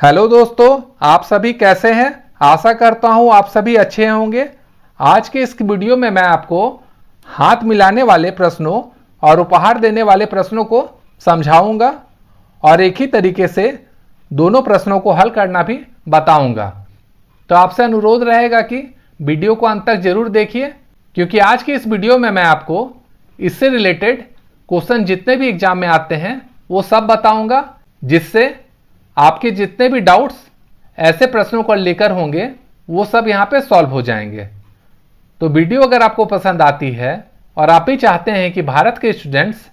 Hello दोस्तों, आप सभी कैसे हैं। आशा करता हूं आप सभी अच्छे होंगे। आज के इस वीडियो में मैं आपको हाथ मिलाने वाले प्रश्नों और उपहार देने वाले प्रश्नों को समझाऊंगा और एक ही तरीके से दोनों प्रश्नों को हल करना भी बताऊंगा। तो आपसे अनुरोध रहेगा कि वीडियो को अंत तक जरूर देखिए, क्योंकि आज की इस वीडियो में मैं आपको इससे रिलेटेड क्वेश्चन जितने भी एग्जाम में आते हैं वो सब बताऊंगा, जिससे आपके जितने भी डाउट्स ऐसे प्रश्नों को लेकर होंगे वो सब यहाँ पे सॉल्व हो जाएंगे। तो वीडियो अगर आपको पसंद आती है और आप भी चाहते हैं कि भारत के स्टूडेंट्स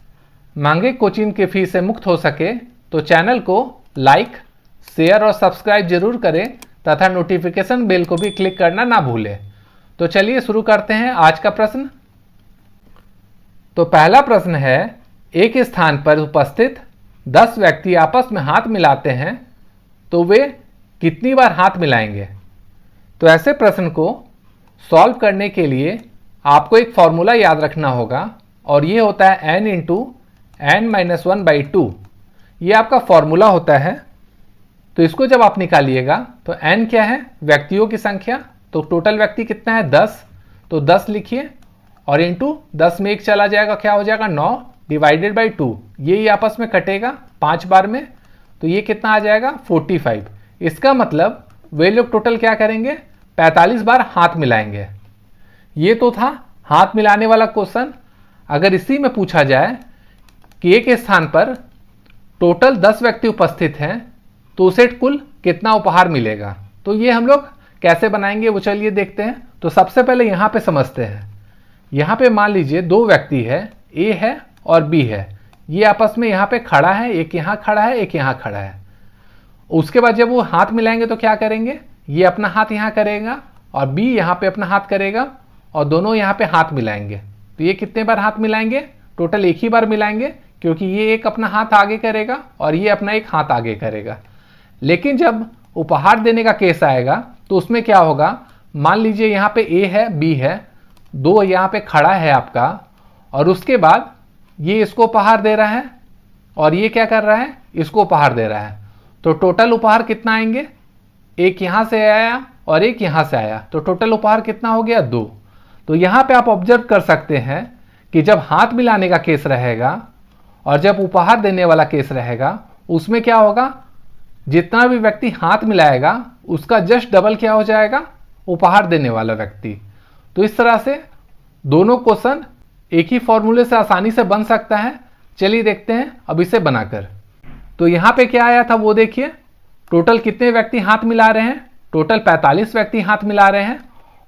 महंगे कोचिंग के फीस से मुक्त हो सके, तो चैनल को लाइक, शेयर और सब्सक्राइब जरूर करें तथा नोटिफिकेशन बेल को भी क्लिक करना ना भूलें। तो चलिए शुरू करते हैं आज का प्रश्न। तो पहला प्रश्न है, एक स्थान पर उपस्थित 10 व्यक्ति आपस में हाथ मिलाते हैं तो वे कितनी बार हाथ मिलाएंगे। तो ऐसे प्रश्न को सॉल्व करने के लिए आपको एक फॉर्मूला याद रखना होगा और ये होता है n इंटू n-1/2। ये आपका फॉर्मूला होता है। तो इसको जब आप निकालिएगा तो n क्या है, व्यक्तियों की संख्या। तो टोटल व्यक्ति कितना है, 10। तो 10 लिखिए और इंटू 10 में 1 चला जाएगा, क्या हो जाएगा 9 डिवाइडेड बाई 2। ये आपस में कटेगा 5 बार में, तो ये कितना आ जाएगा 45। इसका मतलब वे लोग टोटल क्या करेंगे, 45 बार हाथ मिलाएंगे। ये तो था हाथ मिलाने वाला क्वेश्चन। अगर इसी में पूछा जाए कि एक स्थान पर टोटल 10 व्यक्ति उपस्थित हैं तो उसे कुल कितना उपहार मिलेगा, तो ये हम लोग कैसे बनाएंगे वो चलिए देखते हैं। तो सबसे पहले यहाँ पे समझते हैं। यहाँ पे मान लीजिए 2 व्यक्ति है, ए है और बी है। ये आपस में यहाँ पे खड़ा है, एक यहाँ खड़ा है, एक यहाँ खड़ा है। उसके बाद जब वो हाथ मिलाएंगे तो क्या करेंगे, ये अपना हाथ यहाँ करेगा और बी यहाँ पे अपना हाथ करेगा और दोनों यहाँ पे हाथ मिलाएंगे। तो ये कितने बार हाथ मिलाएंगे, टोटल एक ही बार मिलाएंगे, क्योंकि ये एक अपना हाथ आगे करेगा और ये अपना एक हाथ आगे करेगा। लेकिन जब उपहार देने का केस आएगा तो उसमें क्या होगा, मान लीजिए यहाँ पे ए है, बी है, 2 यहाँ पे खड़ा है आपका, और उसके बाद ये इसको उपहार दे रहा है और ये क्या कर रहा है, इसको उपहार दे रहा है। तो टोटल उपहार कितना आएंगे, एक यहाँ से आया और एक यहाँ से आया, तो टोटल उपहार कितना हो गया 2। तो यहाँ पे आप ऑब्जर्व कर सकते हैं कि जब हाथ मिलाने का केस रहेगा और जब उपहार देने वाला केस रहेगा, उसमें क्या होगा, जितना भी व्यक्ति हाथ मिलाएगा उसका जस्ट डबल क्या हो जाएगा, उपहार देने वाला व्यक्ति। तो इस तरह से दोनों क्वेश्चन एक ही फॉर्मूले से आसानी से बन सकता है। चलिए देखते हैं अब इसे बनाकर। तो यहाँ पे क्या आया था वो देखिए, टोटल कितने व्यक्ति हाथ मिला रहे हैं, टोटल 45 व्यक्ति हाथ मिला रहे हैं।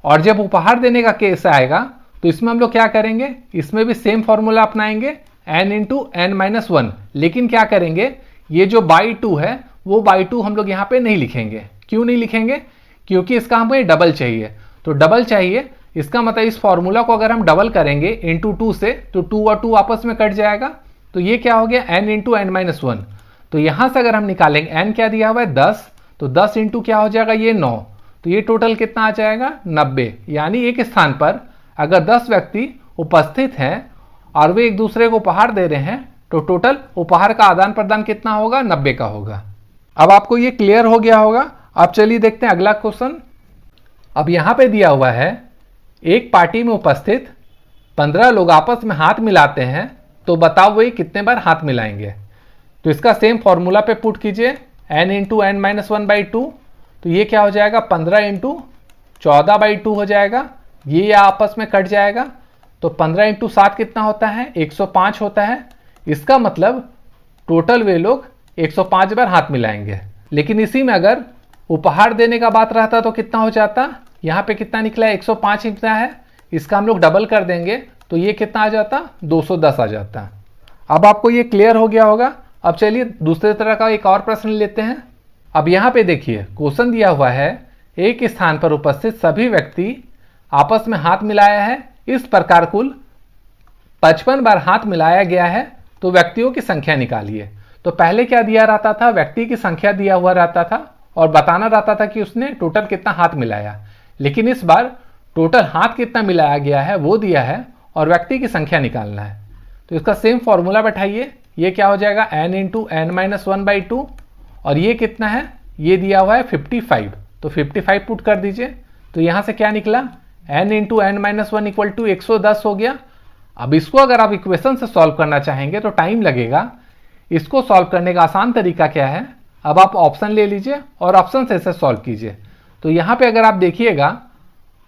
और जब उपहार देने का केस आएगा तो इसमें हम लोग क्या करेंगे, इसमें भी सेम फॉर्मूला अपनाएंगे, n इंटू n-1। लेकिन क्या करेंगे, ये जो बाई 2 है वो बाई 2 हम लोग यहाँ पे नहीं लिखेंगे। क्यों नहीं लिखेंगे, क्योंकि इसका हमें डबल चाहिए। तो डबल चाहिए, इसका मतलब इस फॉर्मूला को अगर हम डबल करेंगे इंटू 2 से, तो 2 और 2 आपस में कट जाएगा। तो ये क्या हो गया, n इंटू n-1। तो यहाँ से अगर हम निकालेंगे, n क्या दिया हुआ है 10, तो 10 इंटू क्या हो जाएगा ये 9, तो ये टोटल कितना आ जाएगा 90। यानी एक स्थान पर अगर 10 व्यक्ति उपस्थित हैं और वे एक दूसरे को उपहार दे रहे हैं तो टोटल उपहार का आदान प्रदान कितना होगा, 90 का होगा। अब आपको ये क्लियर हो गया होगा। अब चलिए देखते हैं अगला क्वेश्चन। अब यहाँ पे दिया हुआ है, एक पार्टी में उपस्थित 15 लोग आपस में हाथ मिलाते हैं तो बताओ वे कितने बार हाथ मिलाएंगे। तो इसका सेम फॉर्मूला पे पुट कीजिए, n इंटू n-1/2। तो ये क्या हो जाएगा, 15 इंटू 14/2 हो जाएगा। ये आपस में कट जाएगा, तो 15 इंटू 7 कितना होता है, 105 होता है। इसका मतलब टोटल वे लोग 105 बार हाथ मिलाएंगे। लेकिन इसी में अगर उपहार देने का बात रहता तो कितना हो जाता, यहाँ पे कितना निकला है 105 निकला है, इसका हम लोग डबल कर देंगे तो ये कितना आ जाता, 210 आ जाता। अब आपको ये क्लियर हो गया होगा। अब चलिए दूसरे तरह का एक और प्रश्न लेते हैं। अब यहाँ पे देखिए क्वेश्चन दिया हुआ है, एक स्थान पर उपस्थित सभी व्यक्ति आपस में हाथ मिलाया है, इस प्रकार कुल 55 बार हाथ मिलाया गया है, तो व्यक्तियों की संख्या निकालिए। तो पहले क्या दिया रहता था, व्यक्ति की संख्या दिया हुआ रहता था और बताना रहता था कि उसने टोटल कितना हाथ मिलाया। लेकिन इस बार टोटल हाथ कितना मिलाया गया है वो दिया है और व्यक्ति की संख्या निकालना है। तो इसका सेम फॉर्मूला बैठाइए, ये क्या हो जाएगा n इंटू n-1/2 और ये कितना है, ये दिया हुआ है 55, तो 55 पुट कर दीजिए। तो यहाँ से क्या निकला, n into N minus one equal to 110 हो गया। अब इसको अगर आप इक्वेशन से सॉल्व करना चाहेंगे तो टाइम लगेगा। इसको सॉल्व करने का आसान तरीका क्या है, अब आप ऑप्शन ले लीजिए और ऑप्शन से इसे सॉल्व कीजिए। तो यहाँ पे अगर आप देखिएगा,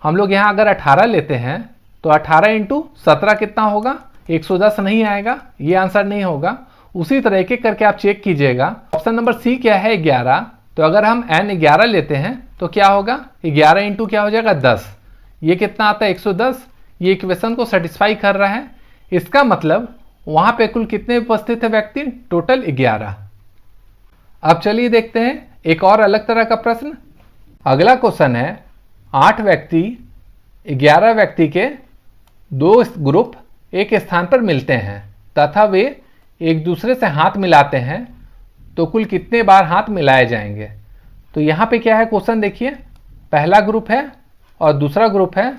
हम लोग यहाँ अगर 18 लेते हैं तो 18 इंटू 17 कितना होगा, 110 नहीं आएगा, ये आंसर नहीं होगा। उसी तरह एक एक करके आप चेक कीजिएगा। ऑप्शन नंबर सी क्या है, 11। तो अगर हम n 11 लेते हैं तो क्या होगा, 11 इंटू क्या हो जाएगा 10, ये कितना आता है 110। ये इक्वेशन को सेटिस्फाई कर रहा है। इसका मतलब वहां पे कुल कितने उपस्थित है व्यक्ति, टोटल 11। अब चलिए देखते हैं एक और अलग तरह का प्रश्न। अगला क्वेश्चन है 8 व्यक्ति 11 व्यक्ति के 2 ग्रुप एक स्थान पर मिलते हैं तथा वे एक दूसरे से हाथ मिलाते हैं, तो कुल कितने बार हाथ मिलाए जाएंगे। तो यहाँ पे क्या है क्वेश्चन देखिए, पहला ग्रुप है और दूसरा ग्रुप है।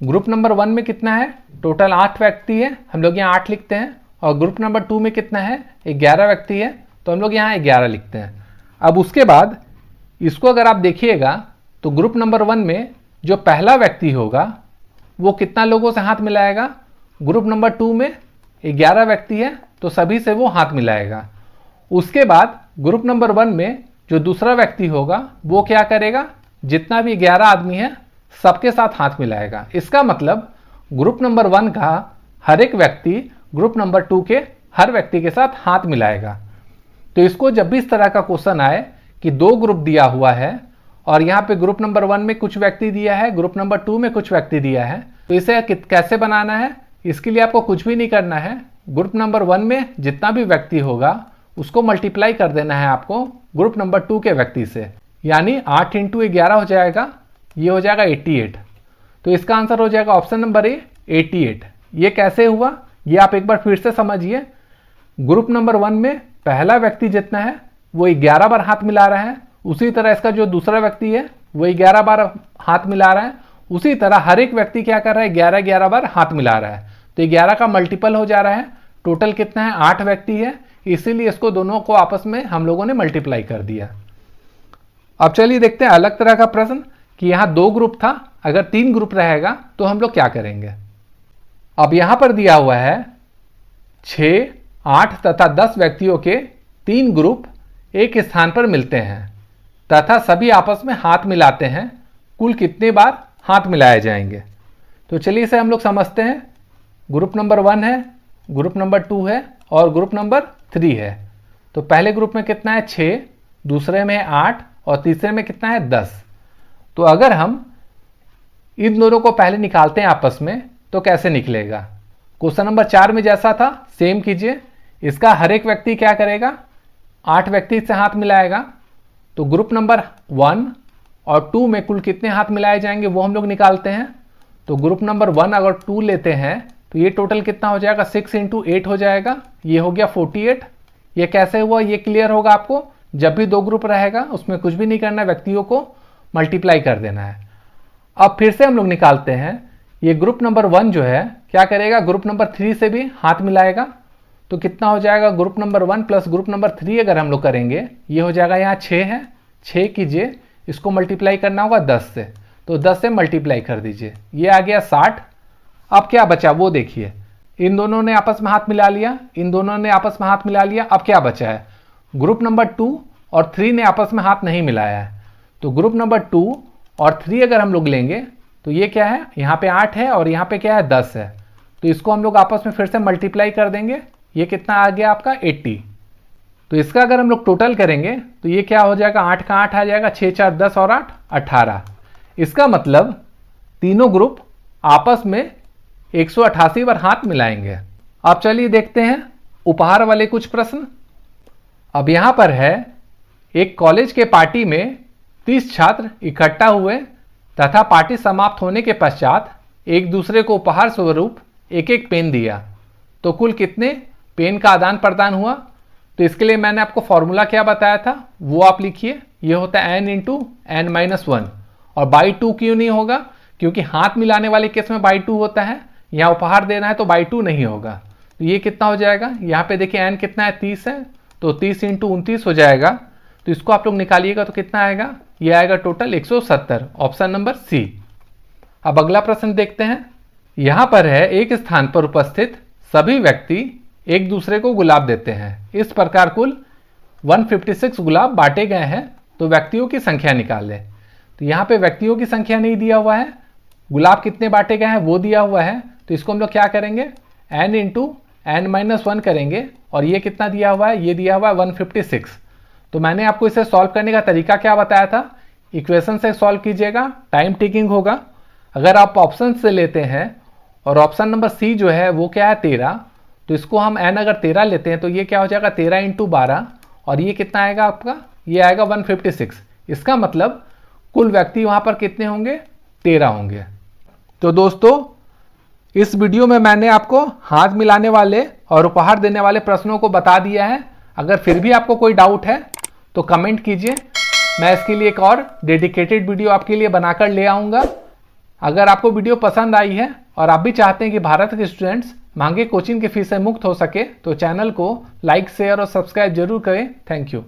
ग्रुप नंबर 1 में कितना है, टोटल 8 व्यक्ति है, हम लोग यहाँ 8 लिखते हैं। और ग्रुप नंबर 2 में कितना है, 11 व्यक्ति है, तो हम लोग यहाँ 11 लिखते हैं। अब उसके बाद इसको अगर आप देखिएगा तो ग्रुप नंबर 1 में जो पहला व्यक्ति होगा वो कितना लोगों से हाथ मिलाएगा, ग्रुप नंबर 2 में 11 व्यक्ति है तो सभी से वो हाथ मिलाएगा। उसके बाद ग्रुप नंबर 1 में जो दूसरा व्यक्ति होगा वो क्या करेगा, जितना भी 11 आदमी है सबके साथ हाथ मिलाएगा। इसका मतलब ग्रुप नंबर 1 का हर एक व्यक्ति ग्रुप नंबर 2 के हर व्यक्ति के साथ हाथ मिलाएगा। तो इसको जब भी इस तरह का क्वेश्चन आए कि 2 ग्रुप दिया हुआ है और यहाँ पे ग्रुप नंबर 1 में कुछ व्यक्ति दिया है, ग्रुप नंबर 2 में कुछ व्यक्ति दिया है, तो इसे कैसे बनाना है, इसके लिए आपको कुछ भी नहीं करना है। ग्रुप नंबर 1 में जितना भी व्यक्ति होगा उसको मल्टीप्लाई कर देना है आपको ग्रुप नंबर 2 के व्यक्ति से, यानी 8 इंटू 11 हो जाएगा, ये हो जाएगा 88। तो इसका आंसर हो जाएगा ऑप्शन नंबर ए 88। ये कैसे हुआ, ये आप एक बार फिर से समझिए। ग्रुप नंबर 1 में पहला व्यक्ति जितना है वो 11 बार हाथ मिला रहा है, उसी तरह इसका जो दूसरा व्यक्ति है वो 11 बार हाथ मिला रहा है, उसी तरह हर एक व्यक्ति क्या कर रहा है, 11 बार हाथ मिला रहा है। तो 11 का मल्टीपल हो जा रहा है, टोटल कितना है 8 व्यक्ति है, इसीलिए इसको दोनों को आपस में हम लोगों ने मल्टीप्लाई कर दिया। अब चलिए देखते हैं अलग तरह का प्रश्न कि यहाँ 2 ग्रुप था, अगर 3 ग्रुप रहेगा तो हम लोग क्या करेंगे। अब यहाँ पर दिया हुआ है 6, 8 तथा 10 व्यक्तियों के 3 ग्रुप एक स्थान पर मिलते हैं तथा सभी आपस में हाथ मिलाते हैं, कुल कितने बार हाथ मिलाए जाएंगे। तो चलिए इसे हम लोग समझते हैं। ग्रुप नंबर 1 है, ग्रुप नंबर 2 है और ग्रुप नंबर 3 है। तो पहले ग्रुप में कितना है 6, दूसरे में 8 और तीसरे में कितना है 10। तो अगर हम इन दोनों को पहले निकालते हैं आपस में तो कैसे निकलेगा, क्वेश्चन नंबर 4 में जैसा था सेम कीजिए। इसका हर एक व्यक्ति क्या करेगा, 8 व्यक्ति से हाथ मिलाएगा। तो ग्रुप नंबर 1 और 2 में कुल कितने हाथ मिलाए जाएंगे वो हम लोग निकालते हैं। तो ग्रुप नंबर 1 अगर 2 लेते हैं तो ये टोटल कितना हो जाएगा, 6 इंटू 8 हो जाएगा, ये हो गया 48। ये कैसे हुआ ये क्लियर होगा आपको। जब भी 2 ग्रुप रहेगा उसमें कुछ भी नहीं करना है, व्यक्तियों को मल्टीप्लाई कर देना है। अब फिर से हम लोग निकालते हैं, ये ग्रुप नंबर 1 जो है क्या करेगा, ग्रुप नंबर 3 से भी हाथ मिलाएगा। तो कितना हो जाएगा, group number 1 plus group number 3 अगर हम लोग करेंगे, ये हो जाएगा यहाँ 6 है, 6 कीजिए, इसको मल्टीप्लाई करना होगा 10 से, तो 10 से मल्टीप्लाई कर दीजिए, ये आ गया 60। अब क्या बचा वो देखिए, इन दोनों ने आपस में हाथ मिला लिया, इन दोनों ने आपस में हाथ मिला लिया। अब क्या बचा है, ग्रुप नंबर 2 और 3 ने आपस में हाथ नहीं मिलाया है। तो ग्रुप नंबर 2 और 3 अगर हम लोग लेंगे तो ये क्या है, यहाँ पे 8 है और यहाँ पे क्या है 10 है। तो इसको हम लोग आपस में फिर से मल्टीप्लाई कर देंगे, ये कितना आ गया आपका 80। तो इसका अगर हम लोग टोटल करेंगे तो ये क्या हो जाएगा, 8 का 8 आ जाएगा, 6 4 10 और 8 18। इसका मतलब तीनों ग्रुप आपस में 188 बार हाथ मिलाएंगे। अब चलिए देखते हैं उपहार वाले कुछ प्रश्न। अब यहाँ पर है, एक कॉलेज के पार्टी में 30 छात्र इकट्ठा हुए तथा पार्टी समाप्त होने के पश्चात एक दूसरे को उपहार स्वरूप एक एक पेन दिया, तो कुल कितने पेन का आदान प्रदान हुआ। तो इसके लिए मैंने आपको फॉर्मूला क्या बताया था वो आप लिखिए, ये होता है n इंटू एन माइनस 1। और बाई 2 क्यों नहीं होगा, क्योंकि हाथ मिलाने वाले केस में बाई 2 होता है, यहाँ उपहार देना है तो बाई 2 नहीं होगा। तो ये कितना हो जाएगा, यहाँ पे देखिए n कितना है 30 है, तो 30 इंटू 29 हो जाएगा। तो इसको आप लोग निकालिएगा तो कितना आएगा, ये आएगा टोटल 170, ऑप्शन नंबर सी। अब अगला प्रश्न देखते हैं। यहां पर है, एक स्थान पर उपस्थित सभी व्यक्ति एक दूसरे को गुलाब देते हैं। इस प्रकार कुल 156 गुलाब बांटे गए हैं, तो व्यक्तियों की संख्या निकालें। तो यहाँ पे व्यक्तियों की संख्या नहीं दिया हुआ है, गुलाब कितने बांटे गए हैं वो दिया हुआ है। तो इसको हम लोग क्या करेंगे, n इंटू n-1 करेंगे, और ये कितना दिया हुआ है, ये दिया हुआ है 156। तो मैंने आपको इसे सॉल्व करने का तरीका क्या बताया था, इक्वेशन से सॉल्व कीजिएगा, टाइम टेकिंग होगा। अगर आप ऑप्शन से लेते हैं और ऑप्शन नंबर सी जो है वो क्या है 13, तो इसको हम n अगर 13 लेते हैं तो ये क्या हो जाएगा 13 इंटू 12, और ये कितना आएगा आपका, ये आएगा 156। इसका मतलब कुल व्यक्ति वहां पर कितने होंगे, 13 होंगे। तो दोस्तों इस वीडियो में मैंने आपको हाथ मिलाने वाले और उपहार देने वाले प्रश्नों को बता दिया है। अगर फिर भी आपको कोई डाउट है तो कमेंट कीजिए, मैं इसके लिए एक और डेडिकेटेड वीडियो आपके लिए बनाकर ले आऊँगा। अगर आपको वीडियो पसंद आई है और आप भी चाहते हैं कि भारत के स्टूडेंट्स महंगे कोचिंग की फीस से मुक्त हो सके, तो चैनल को लाइक, शेयर और सब्सक्राइब जरूर करें। Thank you.